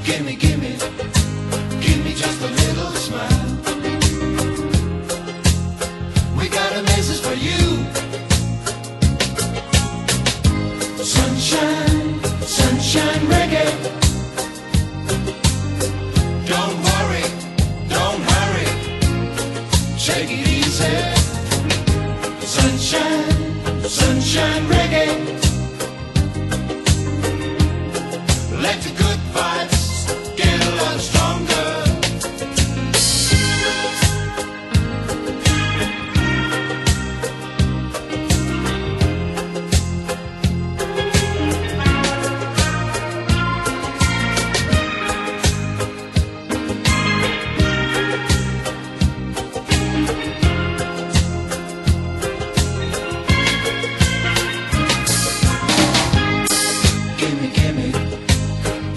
Gimme, gimme, give me just a little smile. We got a message for you. Sunshine, sunshine reggae. Don't worry, don't hurry, take it easy. Sunshine, sunshine reggae. Let the good vibes get a lot stronger.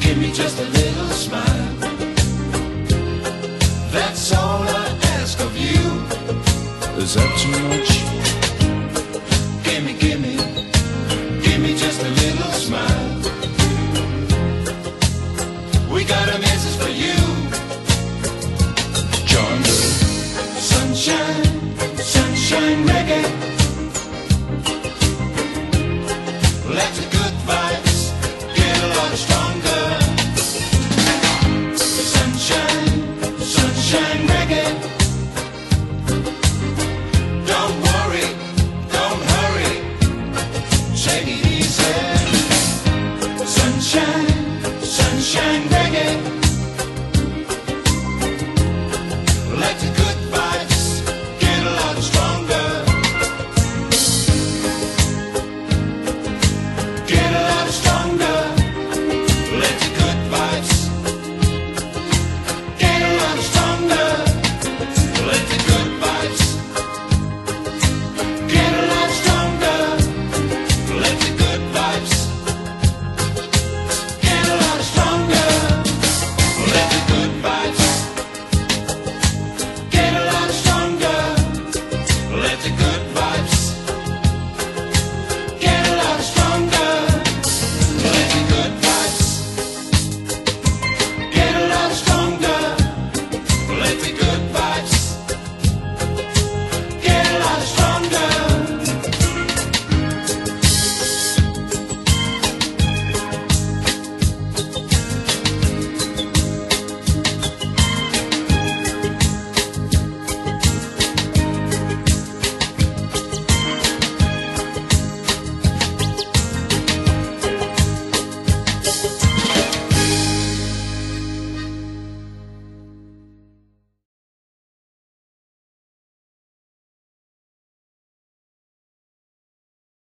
Give me just a little smile. That's all I ask of you. Is that too much? Give me just a little smile. We got a message for you.